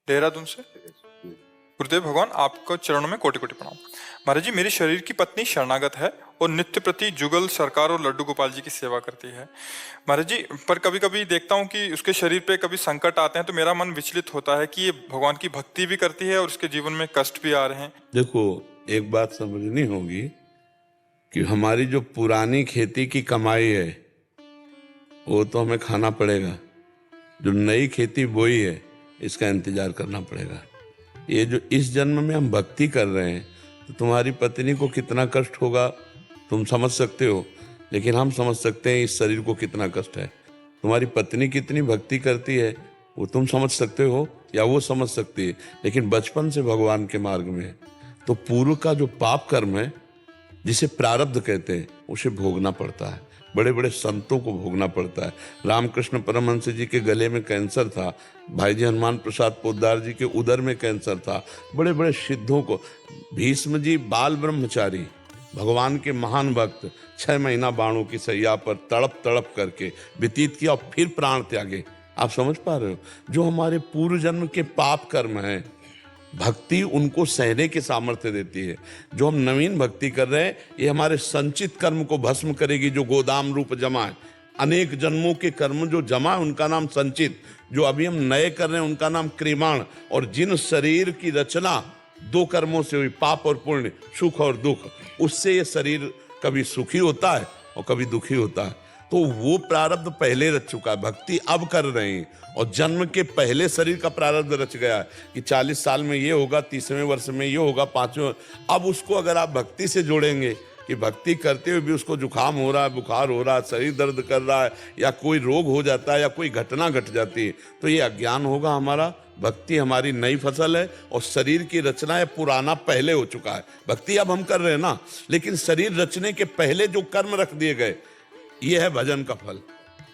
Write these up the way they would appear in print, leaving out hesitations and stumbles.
देहरादून से। गुरुदेव भगवान, आपको चरणों में कोटि कोटि प्रणाम। महाराज जी, मेरी शरीर की पत्नी शरणागत है और नित्य प्रति जुगल सरकार और लड्डू गोपाल जी की सेवा करती है। महाराज जी, पर कभी कभी देखता हूँ कि उसके शरीर पे कभी संकट आते हैं तो मेरा मन विचलित होता है कि ये भगवान की भक्ति भी करती है और उसके जीवन में कष्ट भी आ रहे हैं। देखो, एक बात समझनी होगी कि हमारी जो पुरानी खेती की कमाई है वो तो हमें खाना पड़ेगा, जो नई खेती बोई है इसका इंतजार करना पड़ेगा। ये जो इस जन्म में हम भक्ति कर रहे हैं तो तुम्हारी पत्नी को कितना कष्ट होगा तुम समझ सकते हो, लेकिन हम समझ सकते हैं इस शरीर को कितना कष्ट है। तुम्हारी पत्नी कितनी भक्ति करती है वो तुम समझ सकते हो या वो समझ सकती है, लेकिन बचपन से भगवान के मार्ग में है तो पूर्व का जो पाप कर्म है जिसे प्रारब्ध कहते हैं उसे भोगना पड़ता है। बड़े बड़े संतों को भोगना पड़ता है। रामकृष्ण परमहंस जी के गले में कैंसर था, भाई जी हनुमान प्रसाद पोद्दार जी के उदर में कैंसर था, बड़े बड़े सिद्धों को, भीष्म जी बाल ब्रह्मचारी भगवान के महान भक्त 6 महीना बाणों की सैया पर तड़प तड़प करके व्यतीत किया और फिर प्राण त्यागे। आप समझ पा रहे हो, जो हमारे पूर्व जन्म के पाप कर्म हैं भक्ति उनको सहने की सामर्थ्य देती है। जो हम नवीन भक्ति कर रहे हैं ये हमारे संचित कर्म को भस्म करेगी, जो गोदाम रूप जमा है। अनेक जन्मों के कर्म जो जमा है उनका नाम संचित, जो अभी हम नए कर रहे हैं उनका नाम क्रिमाण। और जिन शरीर की रचना 2 कर्मों से हुई, पाप और पुण्य, सुख और दुख, उससे ये शरीर कभी सुखी होता है और कभी दुखी होता है। तो वो प्रारब्ध पहले रच चुका है, भक्ति अब कर रहे हैं। और जन्म के पहले शरीर का प्रारब्ध रच गया है कि 40 साल में ये होगा, 30वें वर्ष में ये होगा, 5वें। अब उसको अगर आप भक्ति से जोड़ेंगे कि भक्ति करते हुए भी उसको जुकाम हो रहा है, बुखार हो रहा है, शरीर दर्द कर रहा है, या कोई रोग हो जाता है, या कोई घटना घट जाती है, तो ये अज्ञान होगा हमारा। भक्ति हमारी नई फसल है और शरीर की रचना है पुराना पहले हो चुका है। भक्ति अब हम कर रहे हैं ना, लेकिन शरीर रचने के पहले जो कर्म रख दिए गए, ये है भजन का फल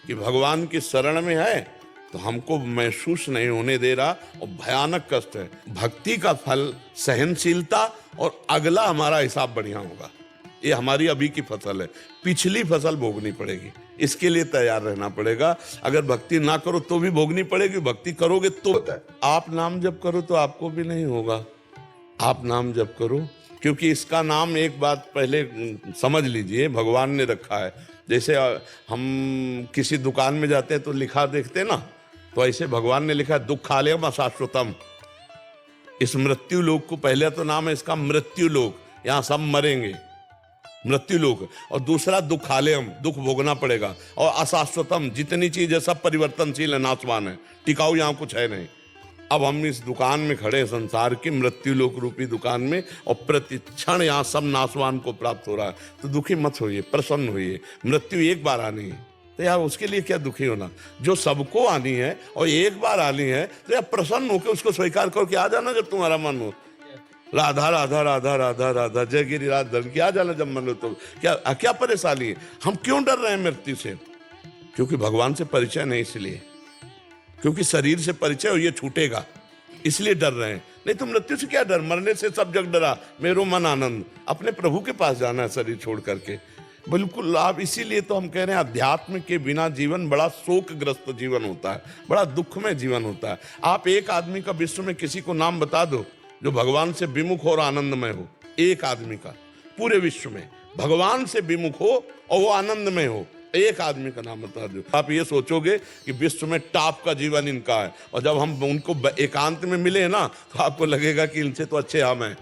कि भगवान की शरण में है तो हमको महसूस नहीं होने दे रहा और भयानक कष्ट है। भक्ति का फल सहनशीलता और अगला हमारा हिसाब बढ़िया होगा। ये हमारी अभी की फसल है, पिछली फसल भोगनी पड़ेगी, इसके लिए तैयार रहना पड़ेगा। अगर भक्ति ना करो तो भी भोगनी पड़ेगी, भक्ति करोगे तो होता है। आप नाम जप करो तो आपको भी नहीं होगा, आप नाम जप करो, क्योंकि इसका नाम एक बात पहले समझ लीजिए भगवान ने रखा है। जैसे हम किसी दुकान में जाते हैं तो लिखा देखते हैं ना, तो ऐसे भगवान ने लिखा है दुखालयम अशाश्वतम। इस मृत्यु लोक को पहले तो नाम है इसका मृत्यु लोक, यहाँ सब मरेंगे, मृत्यु लोक। और दूसरा दुखालयम, दुख भोगना पड़ेगा। और अशाश्वतम, जितनी चीज है सब परिवर्तनशील है, नाशवान है, टिकाऊ यहाँ कुछ है नहीं। अब हम इस दुकान में खड़े हैं, संसार की मृत्यु लोक रूपी दुकान में, और प्रतिक्षण यहाँ सब नाशवान को प्राप्त हो रहा है। तो दुखी मत होइए, प्रसन्न होइए। मृत्यु एक बार आनी है तो यार उसके लिए क्या दुखी होना, जो सबको आनी है और एक बार आनी है तो यार प्रसन्न होकर उसको स्वीकार करो कि आ जाना जब तुम्हारा मन हो। राधा राधा राधा राधा राधा जय गिरिराज धन की, आ जाना जब मन हो। तो क्या परेशानी है, हम क्यों डर रहे हैं मृत्यु से? क्योंकि भगवान से परिचय नहीं, इसलिए क्योंकि शरीर से परिचय हो ये छूटेगा इसलिए डर रहे हैं। नहीं तो मृत्यु से क्या डर, मरने से सब जग डरा, मेरो मन आनंद। अपने प्रभु के पास जाना है शरीर छोड़ करके, बिल्कुल। आप इसीलिए तो हम कह रहे हैं अध्यात्म के बिना जीवन बड़ा शोकग्रस्त जीवन होता है, बड़ा दुखमय जीवन होता है। आप एक आदमी का विश्व में किसी को नाम बता दो जो भगवान से विमुख और आनंदमय हो, एक आदमी का पूरे विश्व में भगवान से विमुख हो और वो आनंदमय हो, एक आदमी का नाम बता दो। आप ये सोचोगे कि विश्व में टॉप का जीवन इनका है, और जब हम उनको एकांत में मिले ना तो आपको लगेगा कि इनसे तो अच्छे हम हैं,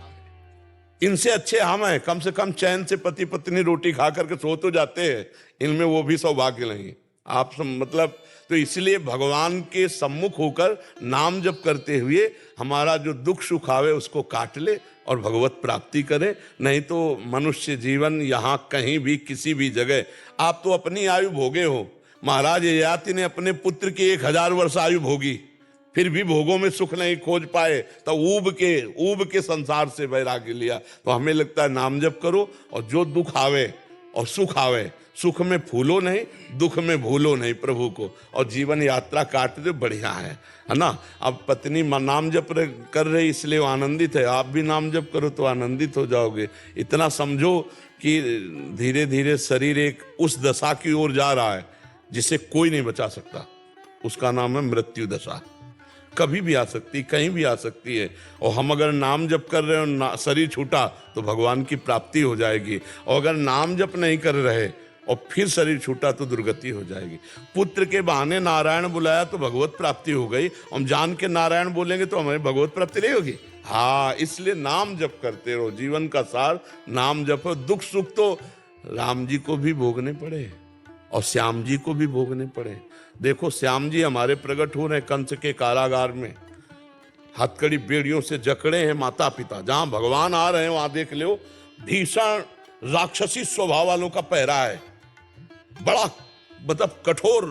इनसे अच्छे हम हैं। कम से कम चैन से पति पत्नी रोटी खा करके सो तो जाते हैं, इनमें वो भी सौभाग्य नहीं। आप मतलब तो इसलिए भगवान के सम्मुख होकर नाम जप करते हुए हमारा जो दुख सुख आवे उसको काट ले और भगवत प्राप्ति करे। नहीं तो मनुष्य जीवन यहाँ कहीं भी किसी भी जगह, आप तो अपनी आयु भोगे हो। महाराज ययाति ने अपने पुत्र की 1000 वर्ष आयु भोगी, फिर भी भोगों में सुख नहीं खोज पाए, तो ऊब के संसार से वैराग्य लिया। तो हमें लगता है नाम जप करो और जो दुख आवे और सुख आवे, सुख में फूलो नहीं, दुख में भूलो नहीं प्रभु को, और जीवन यात्रा काट दो, बढ़िया है ना। अब पत्नी नाम जप कर रही इसलिए वो आनंदित है, आप भी नाम जप करो तो आनंदित हो जाओगे। इतना समझो कि धीरे धीरे शरीर एक उस दशा की ओर जा रहा है जिसे कोई नहीं बचा सकता, उसका नाम है मृत्यु दशा। कभी भी आ सकती, कहीं भी आ सकती है। और हम अगर नाम जप कर रहे हो, शरीर छूटा तो भगवान की प्राप्ति हो जाएगी, और अगर नाम जप नहीं कर रहे और फिर शरीर छूटा तो दुर्गति हो जाएगी। पुत्र के बहाने नारायण बुलाया तो भगवत प्राप्ति हो गई, हम जान के नारायण बोलेंगे तो हमें भगवत प्राप्ति नहीं होगी। हाँ, इसलिए नाम जप करते रहो, जीवन का सार नाम जप। दुख सुख तो राम जी को भी भोगने पड़े और श्याम जी को भी भोगने पड़े। देखो, श्याम जी हमारे प्रकट हो रहे कंस के कारागार में, हथकड़ी बेड़ियों से जकड़े हैं माता पिता। जहां भगवान आ रहे हैं वहां देख लो भीषण राक्षसी स्वभाव वालों का पहरा है, बड़ा मतलब कठोर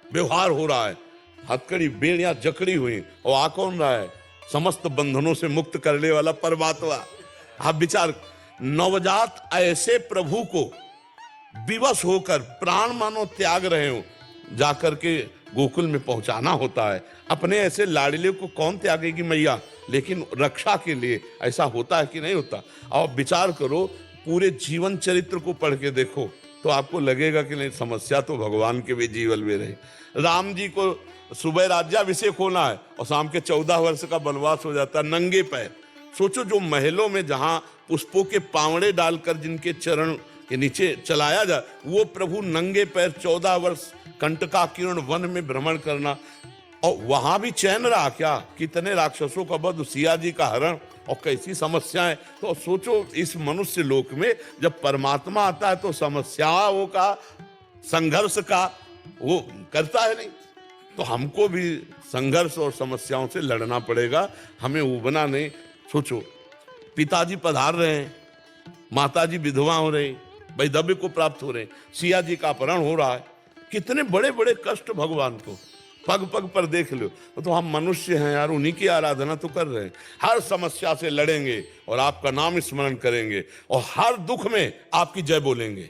व्यवहार हो रहा है, हथकड़ी बेड़ियां जकड़ी हुई, और आ कौन रहा है? समस्त बंधनों से मुक्त करने वाला परमात्मा। आप विचार, नवजात ऐसे प्रभु को विवश होकर प्राण मानो त्याग रहे हो, जाकर के गोकुल में पहुंचाना होता है। अपने ऐसे लाडले को कौन त्यागेगी मैया, लेकिन रक्षा के लिए ऐसा होता है कि नहीं होता। अब विचार करो, पूरे जीवन चरित्र को पढ़ के देखो तो आपको लगेगा कि नहीं, समस्या तो भगवान के भी जीवन में रही। राम जी को सुबह राज्याभिषेक होना है और शाम के 14 वर्ष का वनवास हो जाता है नंगे पैर। सोचो, जो महलों में जहां पुष्पों के पावड़े डालकर जिनके चरण के नीचे चलाया जा, वो प्रभु नंगे पैर 14 वर्ष कंटकाकीर्ण वन में भ्रमण करना, और वहां भी चैन रहा क्या? कितने राक्षसों का वध, सिया जी का हरण, और कैसी समस्याएं। तो सोचो, इस मनुष्य लोक में जब परमात्मा आता है तो समस्याओं का, संघर्ष का वो करता है नहीं। तो हमको भी संघर्ष और समस्याओं से लड़ना पड़ेगा, हमें उबना नहीं। सोचो, पिताजी पधार रहे हैं, माताजी विधवा हो रही, वैधव्य को प्राप्त हो रहे, सिया जी का अपहरण हो रहा है, कितने बड़े बड़े कष्ट भगवान को पग पग पर देख लो। तो हम मनुष्य हैं यार, उन्हीं की आराधना तो कर रहे हैं। हर समस्या से लड़ेंगे और आपका नाम स्मरण करेंगे, और हर दुख में आपकी जय बोलेंगे।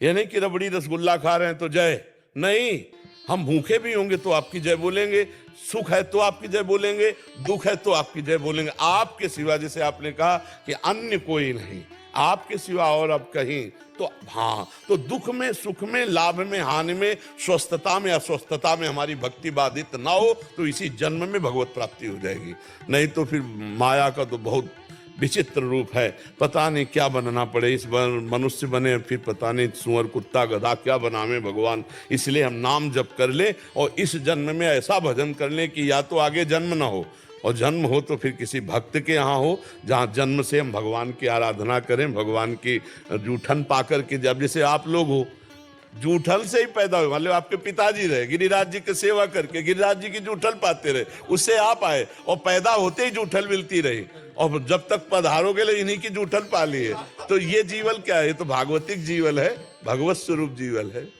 ये नहीं कि रबड़ी रसगुल्ला खा रहे हैं तो जय नहीं, हम भूखे भी होंगे तो आपकी जय बोलेंगे, सुख है तो आपकी जय बोलेंगे, दुख है तो आपकी जय बोलेंगे। आपके सिवा, जैसे आपने कहा कि अन्य कोई नहीं, आपके सिवा और अब कहीं तो हाँ, तो दुख में, सुख में, लाभ में, हानि में, स्वस्थता में, अस्वस्थता में हमारी भक्ति बाधित ना हो तो इसी जन्म में भगवत प्राप्ति हो जाएगी। नहीं तो फिर माया का तो बहुत विचित्र रूप है, पता नहीं क्या बनना पड़े। इस बार मनुष्य बने, फिर पता नहीं सुअर कुत्ता गधा क्या बनावे भगवान। इसलिए हम नाम जप कर ले और इस जन्म में ऐसा भजन कर ले कि या तो आगे जन्म ना हो, और जन्म हो तो फिर किसी भक्त के यहाँ हो, जहाँ जन्म से हम भगवान की आराधना करें, भगवान की जूठन पाकर के। जब जैसे आप लोग हो, जूठन से ही पैदा हुए, मतलब आपके पिताजी रहे, गिरिराज जी की सेवा करके गिरिराज जी की जूठन पाते रहे, उससे आप आए, और पैदा होते ही जूठन मिलती रही, और जब तक पधारोगे इन्हीं की जूठन पा ली है। तो ये जीवन क्या है? ये तो भागवतिक जीवन है, भगवत स्वरूप जीवन है।